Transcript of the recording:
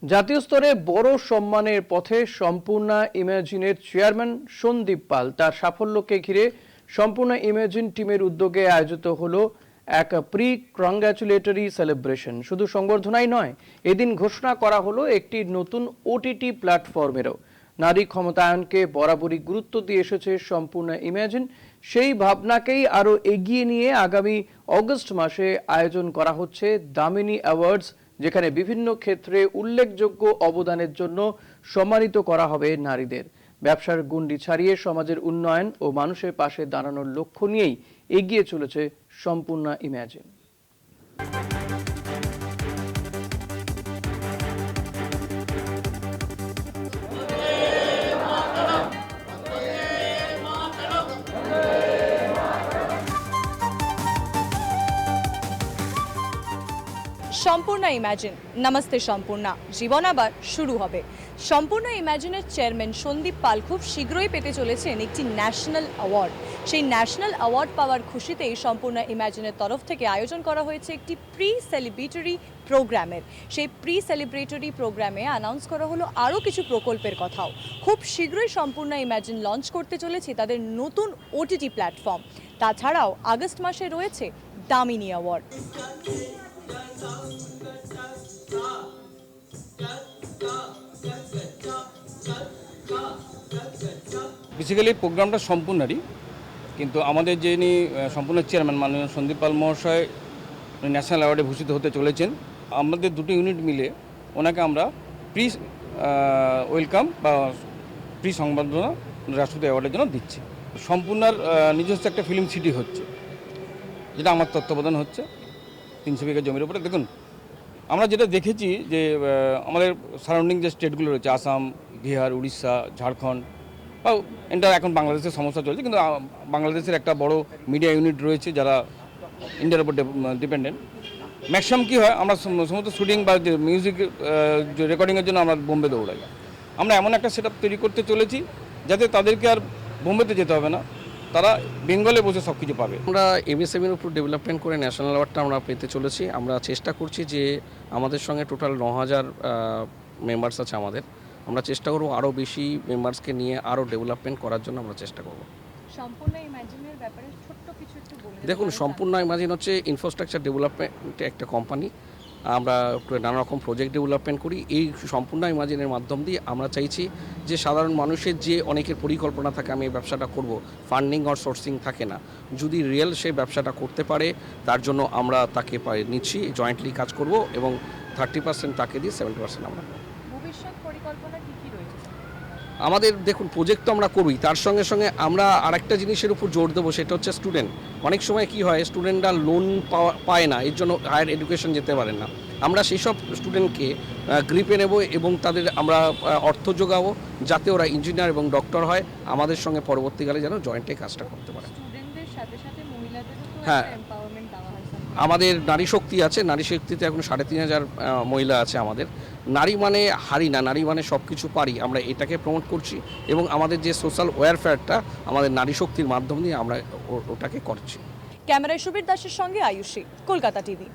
জাতীয় স্তরে বড় সম্মানের পথে সম্পূর্ণা ইমাজিনের চেয়ারম্যান সন্দীপ পাল তার সাফল্যকে ঘিরে সম্পূর্ণা ইমাজিন টিমের উদ্যোগে আয়োজিত হলো এক প্রি কংগ্র্যাচুলেটরি সেলিব্রেশন। শুধু সংবর্ধনাই নয়, এদিন ঘোষণা করা হলো একটি নতুন ওটিটি প্ল্যাটফর্মেরও। নারী ক্ষমতায়নকে বরাবরই গুরুত্ব দিয়ে এসেছে সম্পূর্ণা ইমাজিন। সেই ভাবনাকেই আরো এগিয়ে নিয়ে আগামী অগস্ট মাসে আয়োজন করা হচ্ছে দামিনী অ্যাওয়ার্ডস, যেখানে বিভিন্ন ক্ষেত্রে উল্লেখযোগ্য অবদানের জন্য সম্মানিত করা হবে নারীদের। ব্যবসার গণ্ডি ছাড়িয়ে সমাজের উন্নয়ন ও মানুষের পাশে দাঁড়ানোর লক্ষ্য নিয়েই এগিয়ে চলেছে সম্পূর্ণা ইমাজিন। সম্পূর্ণা ইমাজিন, নমস্তে সম্পূর্ণা। জীবন আবার শুরু হবে। সম্পূর্ণা ইমাজিনের চেয়ারম্যান সন্দীপ পাল খুব শীঘ্রই পেতে চলেছেন একটি ন্যাশনাল অ্যাওয়ার্ড। সেই ন্যাশনাল অ্যাওয়ার্ড পাওয়ার খুশিতেই সম্পূর্ণা ইমাজিনের তরফ থেকে আয়োজন করা হয়েছে একটি প্রি সেলিব্রেটরি প্রোগ্রামের। সেই প্রি সেলিব্রেটরি প্রোগ্রামে অ্যানাউন্স করা হলো আরও কিছু প্রকল্পের কথাও। খুব শীঘ্রই সম্পূর্ণা ইমাজিন লঞ্চ করতে চলেছে তাদের নতুন ওটিটি প্ল্যাটফর্ম। তাছাড়াও আগস্ট মাসে রয়েছে দামিনী অ্যাওয়ার্ড। বেসিক্যালি প্রোগ্রামটা সম্পূর্ণারই, কিন্তু আমাদের যিনি সম্পূর্ণ চেয়ারম্যান মাননীয় সন্দীপ পাল মহাশয় ন্যাশনাল অ্যাওয়ার্ডে ভূষিত হতে চলেছেন। আমাদের দুটো ইউনিট মিলে ওনাকে আমরা প্রি ওয়েলকাম বা প্রি সংবর্ধনা রাষ্ট্রপতি অ্যাওয়ার্ডের জন্য দিচ্ছি। সম্পূর্ণার নিজস্ব একটা ফিল্ম সিটি হচ্ছে, যেটা আমার তত্ত্বাবধান হচ্ছে 300 বিঘা জমির উপরে। দেখুন, আমরা যেটা দেখেছি যে আমাদের সারাউন্ডিং যে স্টেটগুলো রয়েছে, আসাম, বিহার, উড়িষ্যা, ঝাড়খণ্ড বা এন্টার এখন বাংলাদেশের সমস্যা চলছে, কিন্তু বাংলাদেশের একটা বড় মিডিয়া ইউনিট রয়েছে যারা ইন্ডিয়ার উপর ডিপেন্ডেন্ট। ম্যাক্সিমাম কী হয়, আমরা সমস্ত শুটিং বা যে মিউজিক রেকর্ডিংয়ের জন্য আমরা বোম্বে দৌড়াই। আমরা এমন একটা সেট আপ তৈরি করতে চলেছি যাতে তাদেরকে আর বোম্বেতে যেতে হবে না, তারা বেঙ্গলে বসে সব কিছু পাবে। আমরা এমএসএমইর উপর ডেভেলপমেন্ট করে ন্যাশনাল অ্যাওয়ার্ডটা আমরা পেতে চলেছি। আমরা চেষ্টা করছি যে আমাদের সঙ্গে টোটাল 9000 মেম্বার্স আছে আমাদের। আমরা চেষ্টা করব আরও বেশি মেম্বার্সকে নিয়ে আরও ডেভেলপমেন্ট করার জন্য আমরা চেষ্টা করব। সম্পূর্ণ ইমাজিনের ব্যাপারে ছোট্ট কিছু একটু বলে দেখুন, সম্পূর্ণ ইমাজিন হচ্ছে ইনফ্রাস্ট্রাকচার ডেভেলপমেন্টে একটা কোম্পানি। আমরা নানা রকম প্রজেক্ট ডেভেলপমেন্ট করি। এই সম্পূর্ণ ইমাজিনের মাধ্যম দিয়ে আমরা চাইছি যে সাধারণ মানুষের যে অনেকের পরিকল্পনা থাকে আমি এই ব্যবসাটা করব, ফান্ডিং আর সোর্সিং থাকে না, যদি রিয়েল সেই ব্যবসাটা করতে পারে তার জন্য আমরা তাকে নিচ্ছি, জয়েন্টলি কাজ করব এবং 30% তাকে দিয়ে 70% আমরা। ভবিষ্যৎ পরিকল্পনা কী কী রয়েছে আমাদের? দেখুন, প্রজেক্ট তো আমরা করি, তার সঙ্গে সঙ্গে আমরা আরেকটা জিনিসের উপর জোর দেবো, সেটা হচ্ছে স্টুডেন্ট। অনেক সময় কি হয়, স্টুডেন্টরা লোন পায় না, এর জন্য হায়ার এডুকেশন যেতে পারে না। আমরা সেই সব স্টুডেন্টকে গ্রিপে নেব এবং তাদের আমরা অর্থ যোগাবো যাতে ওরা ইঞ্জিনিয়ার এবং ডক্টর হয়, আমাদের সঙ্গে পরবর্তীকালে যেন জয়েন্টে কাজটা করতে পারে। স্টুডেন্টদের সাথে সাথে মহিলাদেরও তো হ্যাঁ, এমপাওয়ারমেন্ট দেওয়া হয়। আমাদের নারী শক্তি আছে, নারী শক্তিতে এখন 3500 মহিলা আছে আমাদের। নারী মানে হারি না, নারী মানে সব কিছু পারি, আমরা এটাকে প্রমোট করছি এবং আমাদের যে সোশ্যাল ওয়েলফেয়ারটা আমাদের নারী শক্তির মাধ্যম দিয়ে আমরা ওটাকে করছি। ক্যামেরায় সুবীর দাসের সঙ্গে আয়ুষী, কলকাতা টিভি।